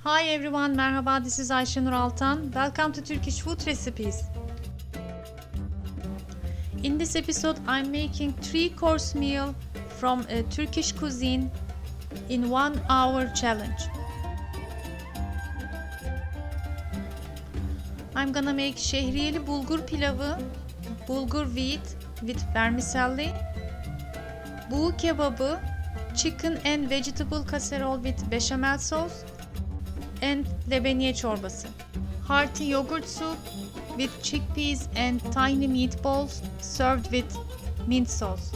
Hi everyone, merhaba, this is Ayşenur Altan. Welcome to Turkish food recipes. In this episode, I'm making 3-course meal from a Turkish cuisine in 1 hour challenge. I'm gonna make şehriyeli bulgur pilavı, bulgur wheat with vermicelli, buğu kebabı, chicken and vegetable casserole with bechamel sauce, and lebeniye çorbası. Hearty yogurt soup with chickpeas and tiny meatballs served with mint sauce.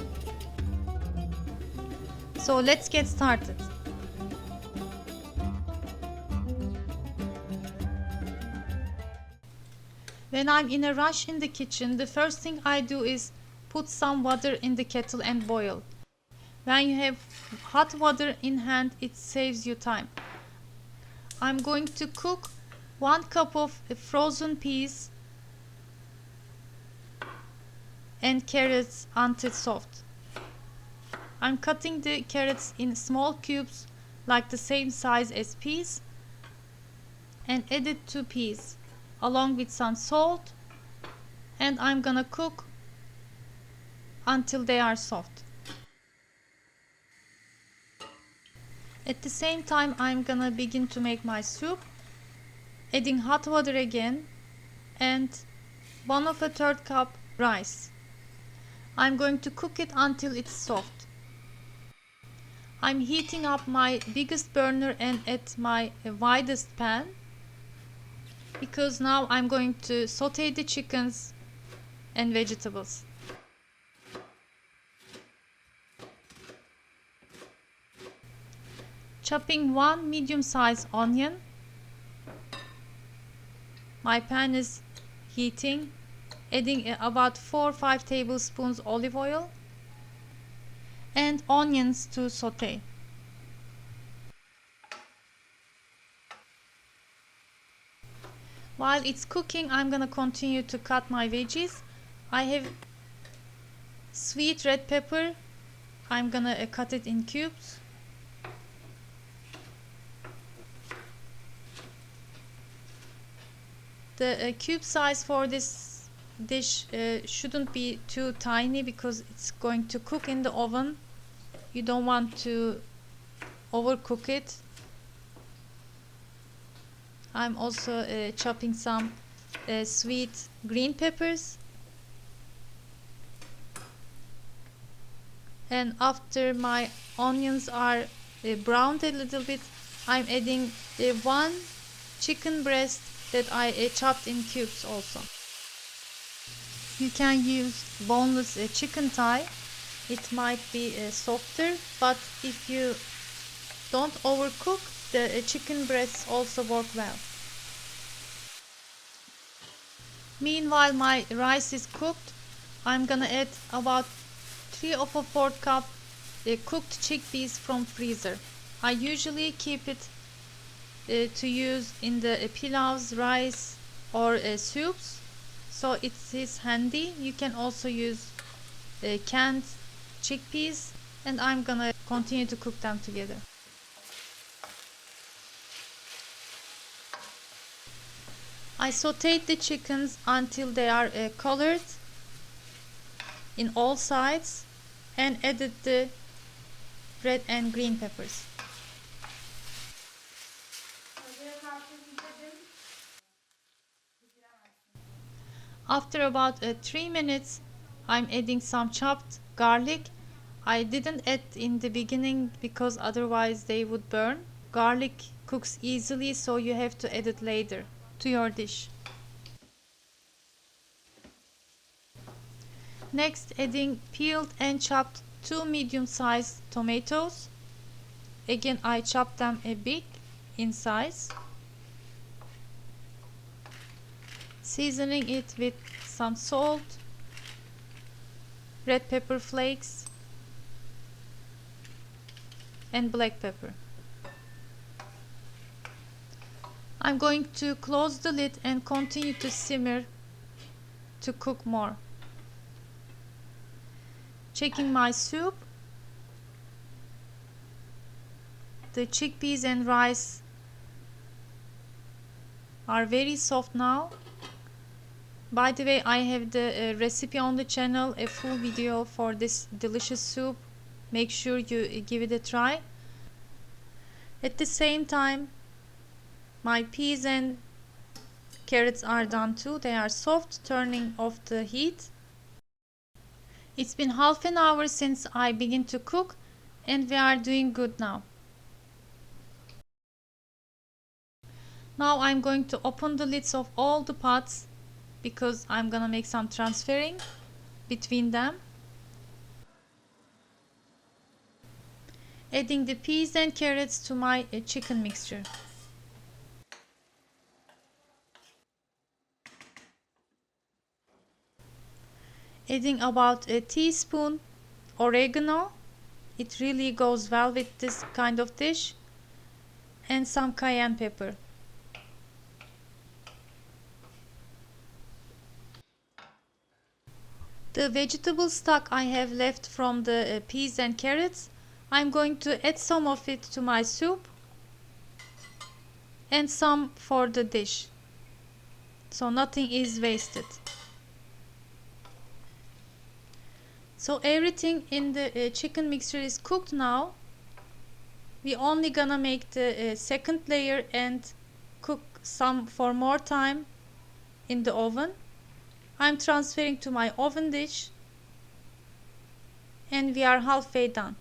So let's get started. When I'm in a rush in the kitchen, the first thing I do is put some water in the kettle and boil. When you have hot water in hand, it saves you time. I'm going to cook 1 cup of frozen peas and carrots until soft. I'm cutting the carrots in small cubes like the same size as peas and add it to peas along with some salt, and I'm gonna cook until they are soft. At the same time, I'm gonna begin to make my soup, adding hot water again and 1/3 cup rice. I'm going to cook it until it's soft. I'm heating up my biggest burner and at my widest pan because now I'm going to saute the chickens and vegetables. Chopping 1 medium-sized onion. My pan is heating, adding about 4-5 tablespoons olive oil and onions to saute. While it's cooking, I'm gonna continue to cut my veggies. I have sweet red pepper. I'm gonna cut it in cubes. The cube size for this dish shouldn't be too tiny because it's going to cook in the oven. You don't want to overcook it. I'm also chopping some sweet green peppers. And after my onions are browned a little bit, I'm adding 1 chicken breast that I chopped in cubes also. You can use boneless chicken thigh. It might be softer, but if you don't overcook, the chicken breasts also work well. Meanwhile, my rice is cooked. I'm gonna add about 3/4 cup cooked chickpeas from freezer. I usually keep it to use in the pilavs, rice or soups, so it is handy. You can also use canned chickpeas, and I'm gonna continue to cook them together. I sauteed the chickens until they are colored in all sides and added the red and green peppers. After about 3 minutes, I'm adding some chopped garlic. I didn't add in the beginning because otherwise they would burn. Garlic cooks easily, so you have to add it later to your dish. Next, adding peeled and chopped 2 medium-sized tomatoes. Again, I chopped them big in size. Seasoning it with some salt, red pepper flakes, and black pepper. I'm going to close the lid and continue to simmer to cook more. Checking my soup. The chickpeas and rice are very soft now. By the way, I have the recipe on the channel, a full video for this delicious soup. Make sure you give it a try. At the same time, my peas and carrots are done too. They are soft, turning off the heat. It's been half an hour since I began to cook, and we are doing good now. Now I'm going to open the lids of all the pots because I'm gonna make some transferring between them. Adding the peas and carrots to my chicken mixture. Adding about a teaspoon oregano. It really goes well with this kind of dish. And some cayenne pepper. The vegetable stock I have left from the peas and carrots, I'm going to add some of it to my soup and some for the dish, so nothing is wasted. So everything in the chicken mixture is cooked now. We only gonna make the second layer and cook some for more time in the oven. I'm transferring to my oven dish and we are halfway done.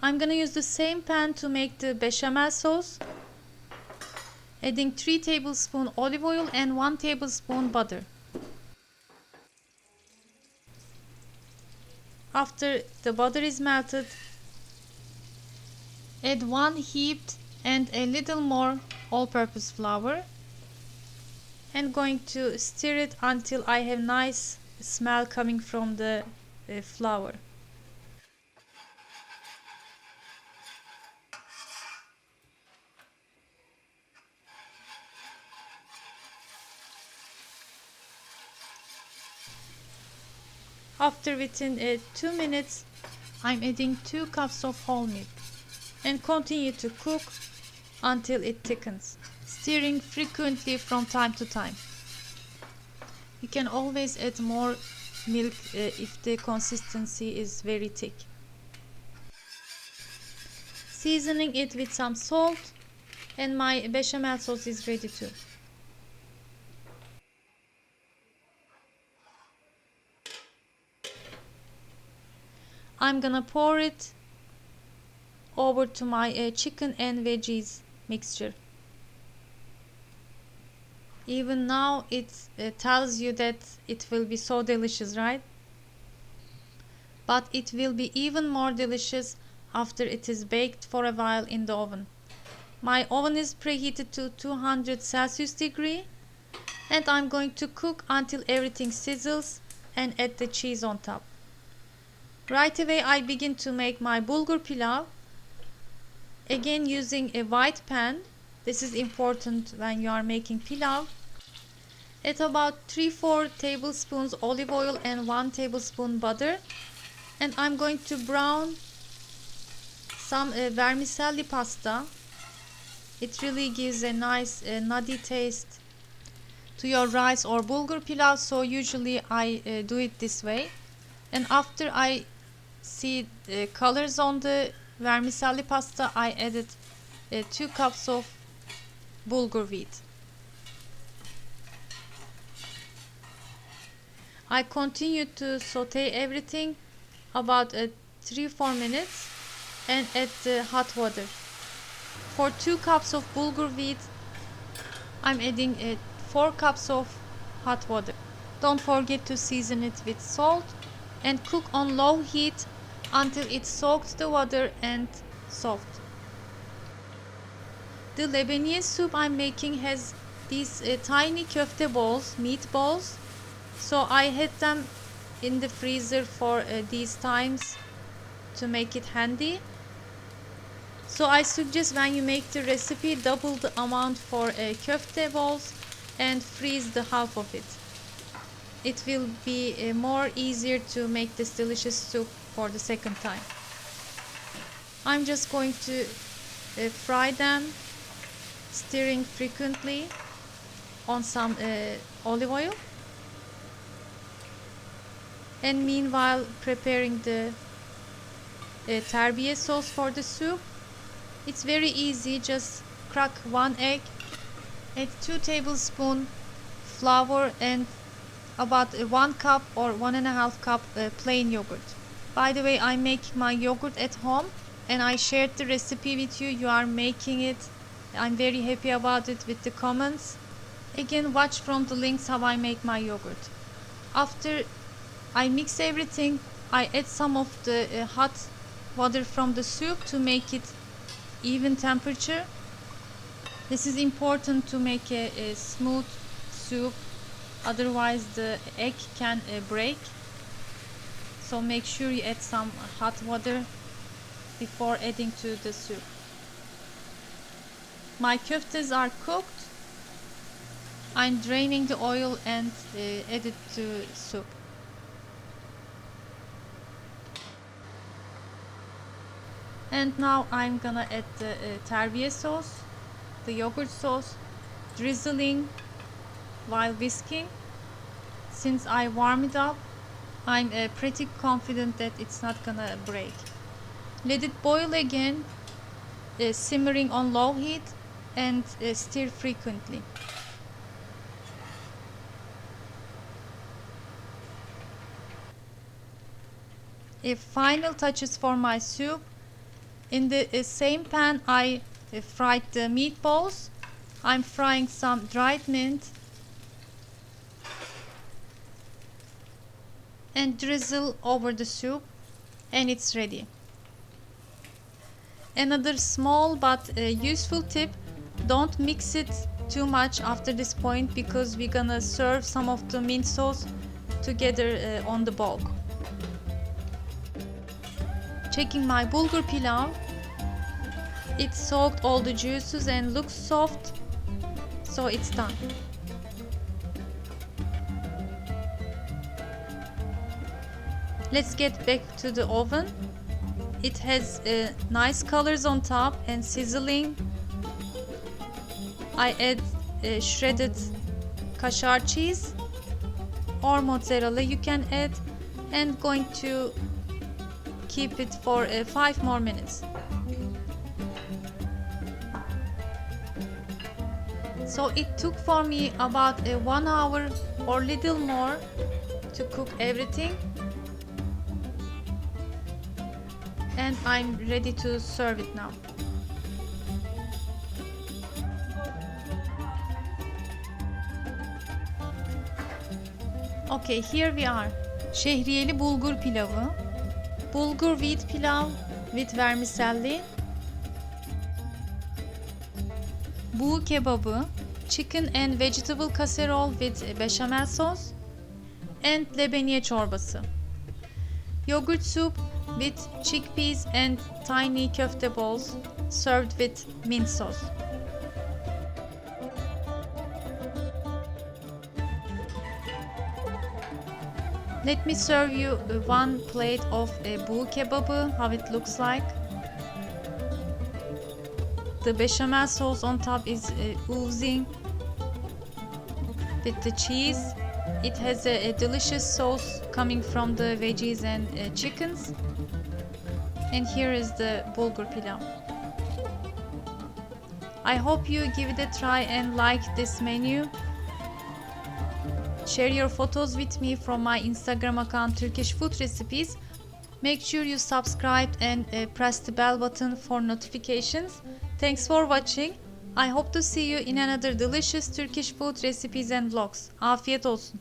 I'm gonna use the same pan to make the bechamel sauce, adding 3 tablespoons olive oil and 1 tablespoon butter. After the butter is melted, add 1 heaped and a little more all-purpose flour and going to stir it until I have nice smell coming from the flour. After within 2 minutes, I'm adding 2 cups of whole milk and continue to cook until it thickens, stirring frequently from time to time. You can always add more milk if the consistency is very thick. Seasoning it with some salt, and my bechamel sauce is ready too. I'm gonna pour it over to my chicken and veggies mixture. Even now it tells you that it will be so delicious, right? But it will be even more delicious after it is baked for a while in the oven. My oven is preheated to 200 Celsius degree and I'm going to cook until everything sizzles and add the cheese on top. Right away I begin to make my Bulgur Pilaf, again using a white pan. This is important when you are making pilaf. Add about 3-4 tablespoons olive oil and 1 tablespoon butter, and I'm going to brown some vermicelli pasta. It really gives a nice nutty taste to your rice or Bulgur Pilaf, so usually I do it this way. And after I see the colors on the vermicelli pasta, I added 2 cups of bulgur wheat. I continue to saute everything about 3-4 minutes and add the hot water. For 2 cups of bulgur wheat, I'm adding 4 cups of hot water. Don't forget to season it with salt and cook on low heat until it soaks the water and soft. The Lebanese soup I'm making has these tiny köfte balls, meatballs. So I had them in the freezer for these times to make it handy. So I suggest when you make the recipe, double the amount for köfte balls and freeze the half of it. It will be more easier to make this delicious soup for the second time. I'm just going to fry them, stirring frequently on some olive oil, and meanwhile preparing the terbiye sauce for the soup. It's very easy. Just crack 1 egg, add 2 tablespoons flour, and about 1 cup or 1.5 cup plain yogurt. By the way, I make my yogurt at home and I shared the recipe with you. You are making it. I'm very happy about it with the comments. Again, watch from the links how I make my yogurt. After I mix everything, I add some of the hot water from the soup to make it even temperature. This is important to make a smooth soup, otherwise the egg can break. So make sure you add some hot water before adding to the soup. My köftes are cooked. I'm draining the oil and add it to soup. And now I'm gonna add the terbiye sauce, the yogurt sauce, drizzling while whisking. Since I warm it up, I'm pretty confident that it's not gonna break. Let it boil again, simmering on low heat, and stir frequently. Final touches for my soup. In the same pan I fried the meatballs. I'm frying some dried mint and drizzle over the soup, and it's ready. Another small but useful tip: don't mix it too much after this point, because we're gonna serve some of the mint sauce together on the bowl. Checking my bulgur pilav. It soaked all the juices and looks soft, so it's done. Let's get back to the oven. It has nice colors on top and sizzling. I add shredded cashew cheese or mozzarella you can add, and going to keep it for 5 more minutes. So it took for me about 1 hour or little more to cook everything, and I'm ready to serve it now. Okay, here we are. Şehriyeli bulgur pilavı, bulgur wheat pilav with vermicelli, Buğu Kebabı, chicken and vegetable casserole with bechamel sauce, and lebeniye çorbası. Yogurt soup with chickpeas and tiny köfte balls served with mint sauce. Let me serve you one plate of Buğu Kebabı, how it looks like. The bechamel sauce on top is oozing with the cheese. It has a delicious sauce coming from the veggies and chickens. And here is the bulgur pilav. I hope you give it a try and like this menu. Share your photos with me from my Instagram account Turkish Food Recipes. Make sure you subscribe and press the bell button for notifications. Thanks for watching. I hope to see you in another delicious Turkish food recipes and vlogs. Afiyet olsun.